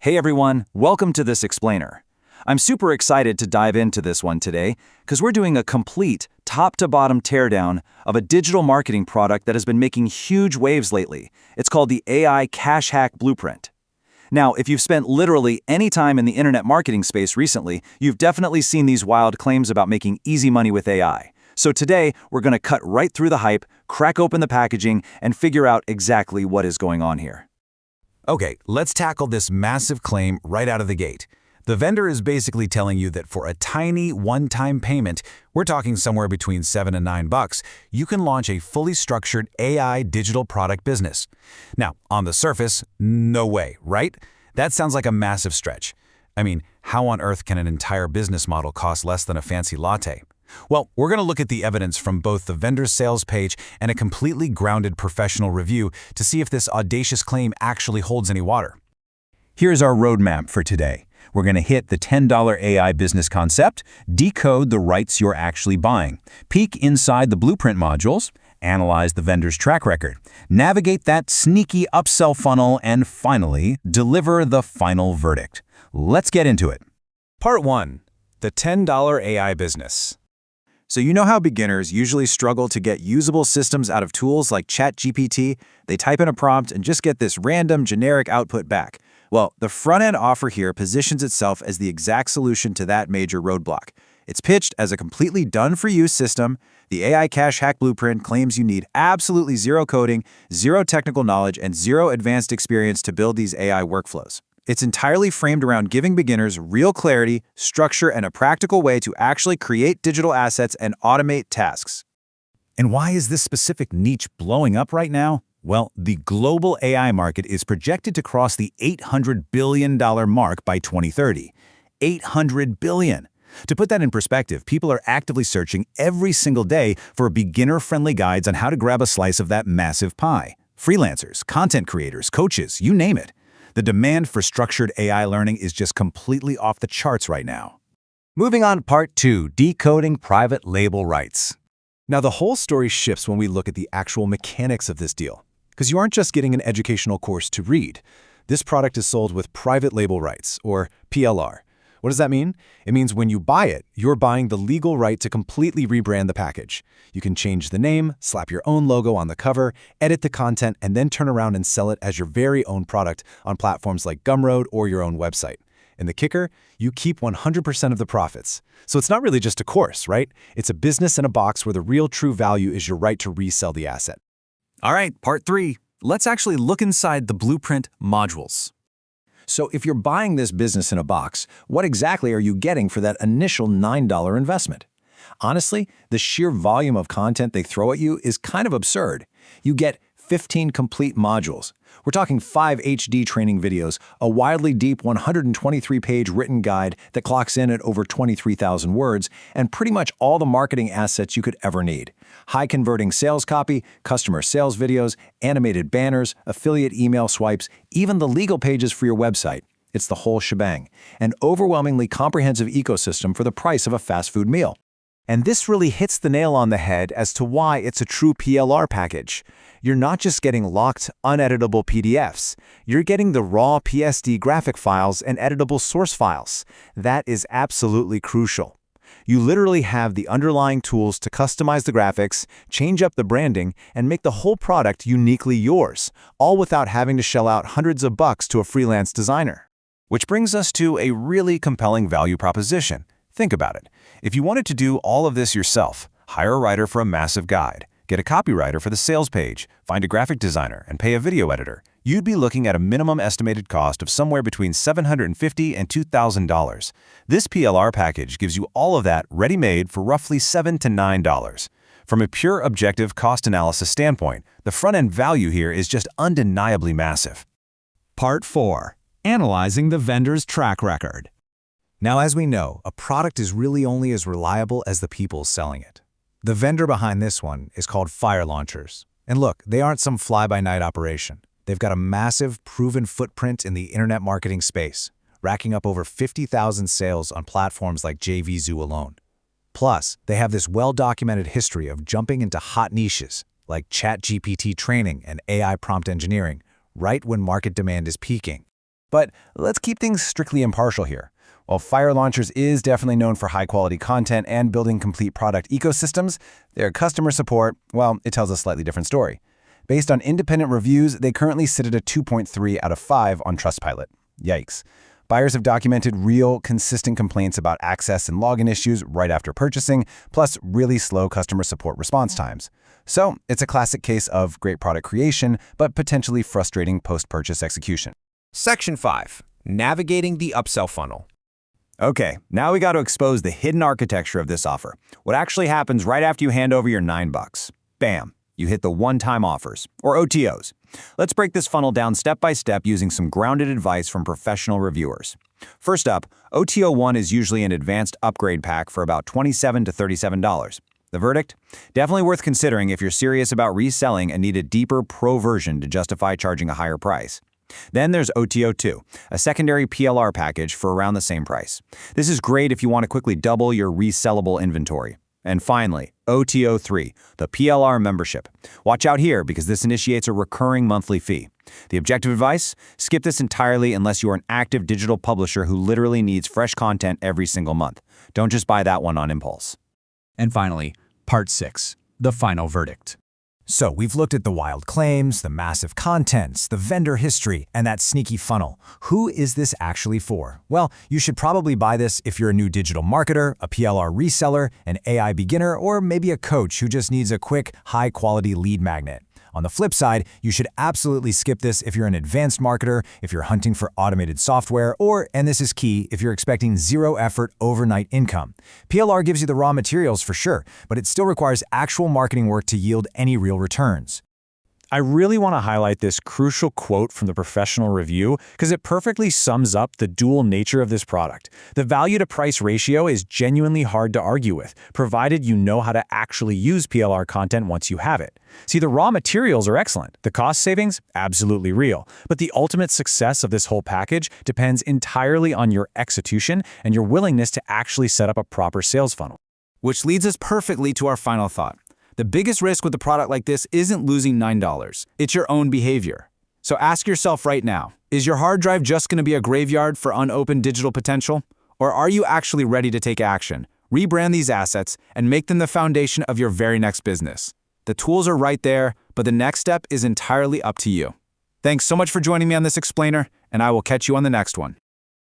Hey everyone, welcome to this explainer. I'm super excited to dive into this one today because we're doing a complete top-to-bottom teardown of a digital marketing product that has been making huge waves lately. It's called the AI Cash Hack Blueprint. Now, if you've spent literally any time in the internet marketing space recently, you've definitely seen these wild claims about making easy money with AI. So today, we're going to cut right through the hype, crack open the packaging, and figure out exactly what is going on here. Okay, let's tackle this massive claim right out of the gate. The vendor is basically telling you that for a tiny one-time payment, we're talking somewhere between $7 and $9, you can launch a fully structured AI digital product business. Now, on the surface, no way, right? That sounds like a massive stretch. I mean, how on earth can an entire business model cost less than a fancy latte? Well, we're going to look at the evidence from both the vendor's sales page and a completely grounded professional review to see if this audacious claim actually holds any water. Here's our roadmap for today. We're going to hit the $10 AI business concept, decode the rights you're actually buying, peek inside the blueprint modules, analyze the vendor's track record, navigate that sneaky upsell funnel, and finally, deliver the final verdict. Let's get into it. Part 1. The $10 AI business. So you know how beginners usually struggle to get usable systems out of tools like ChatGPT? They type in a prompt and just get this random generic output back. Well, the front-end offer here positions itself as the exact solution to that major roadblock. It's pitched as a completely done-for-you system. The AI Cash Hack Blueprint claims you need absolutely zero coding, zero technical knowledge, and zero advanced experience to build these AI workflows. It's entirely framed around giving beginners real clarity, structure, and a practical way to actually create digital assets and automate tasks. And why is this specific niche blowing up right now? Well, the global AI market is projected to cross the $800 billion mark by 2030. $800 billion. To put that in perspective, people are actively searching every single day for beginner-friendly guides on how to grab a slice of that massive pie. Freelancers, content creators, coaches, you name it. The demand for structured AI learning is just completely off the charts right now. Moving on to Part 2, decoding private label rights. Now, the whole story shifts when we look at the actual mechanics of this deal. Because you aren't just getting an educational course to read. This product is sold with private label rights, or PLR. What does that mean? It means when you buy it, you're buying the legal right to completely rebrand the package. You can change the name, slap your own logo on the cover, edit the content, and then turn around and sell it as your very own product on platforms like Gumroad or your own website. And the kicker? You keep 100% of the profits. So it's not really just a course, right? It's a business in a box where the real true value is your right to resell the asset. All right, Part 3. Let's actually look inside the blueprint modules. So if you're buying this business in a box, what exactly are you getting for that initial $9 investment? Honestly, the sheer volume of content they throw at you is kind of absurd. You get 15 complete modules. We're talking 5 HD training videos, a wildly deep 123-page written guide that clocks in at over 23,000 words, and pretty much all the marketing assets you could ever need. High-converting sales copy, customer sales videos, animated banners, affiliate email swipes, even the legal pages for your website. It's the whole shebang. An overwhelmingly comprehensive ecosystem for the price of a fast food meal. And this really hits the nail on the head as to why it's a true PLR package. You're not just getting locked, uneditable PDFs. You're getting the raw PSD graphic files and editable source files. That is absolutely crucial. You literally have the underlying tools to customize the graphics, change up the branding, and make the whole product uniquely yours, all without having to shell out hundreds of bucks to a freelance designer. Which brings us to a really compelling value proposition. Think about it. If you wanted to do all of this yourself, hire a writer for a massive guide, get a copywriter for the sales page, find a graphic designer, and pay a video editor, you'd be looking at a minimum estimated cost of somewhere between $750 and $2,000. This PLR package gives you all of that ready-made for roughly $7 to $9. From a pure objective cost analysis standpoint, the front-end value here is just undeniably massive. Part 4. Analyzing the vendor's track record. Now, as we know, a product is really only as reliable as the people selling it. The vendor behind this one is called Fire Launchers. And look, they aren't some fly-by-night operation. They've got a massive, proven footprint in the internet marketing space, racking up over 50,000 sales on platforms like JVZoo alone. Plus, they have this well-documented history of jumping into hot niches like ChatGPT training and AI prompt engineering right when market demand is peaking. But let's keep things strictly impartial here. While Fire Launchers is definitely known for high-quality content and building complete product ecosystems, their customer support, well, it tells a slightly different story. Based on independent reviews, they currently sit at a 2.3 out of 5 on Trustpilot. Yikes. Buyers have documented real, consistent complaints about access and login issues right after purchasing, plus really slow customer support response times. So, it's a classic case of great product creation, but potentially frustrating post-purchase execution. Section 5. Navigating the upsell funnel. Okay, now we got to expose the hidden architecture of this offer. What actually happens right after you hand over your $9. Bam, you hit the one-time offers, or OTOs. Let's break this funnel down step by step using some grounded advice from professional reviewers. First up, OTO 1 is usually an advanced upgrade pack for about $27 to $37. The verdict? Definitely worth considering if you're serious about reselling and need a deeper pro version to justify charging a higher price. Then there's OTO 2, a secondary PLR package for around the same price. This is great if you want to quickly double your resellable inventory. And finally, OTO 3, the PLR membership. Watch out here because this initiates a recurring monthly fee. The objective advice? Skip this entirely unless you are an active digital publisher who literally needs fresh content every single month. Don't just buy that one on impulse. And finally, Part 6, the final verdict. So we've looked at the wild claims, the massive contents, the vendor history, and that sneaky funnel. Who is this actually for? Well, you should probably buy this if you're a new digital marketer, a PLR reseller, an AI beginner, or maybe a coach who just needs a quick, high-quality lead magnet. On the flip side, you should absolutely skip this if you're an advanced marketer, if you're hunting for automated software, or, and this is key, if you're expecting zero-effort overnight income. PLR gives you the raw materials for sure, but it still requires actual marketing work to yield any real returns. I really want to highlight this crucial quote from the professional review because it perfectly sums up the dual nature of this product. The value-to-price ratio is genuinely hard to argue with, provided you know how to actually use PLR content once you have it. See, the raw materials are excellent. The cost savings? Absolutely real. But the ultimate success of this whole package depends entirely on your execution and your willingness to actually set up a proper sales funnel. Which leads us perfectly to our final thought. The biggest risk with a product like this isn't losing $9. It's your own behavior. So ask yourself right now, is your hard drive just going to be a graveyard for unopened digital potential? Or are you actually ready to take action, rebrand these assets, and make them the foundation of your very next business? The tools are right there, but the next step is entirely up to you. Thanks so much for joining me on this explainer, and I will catch you on the next one.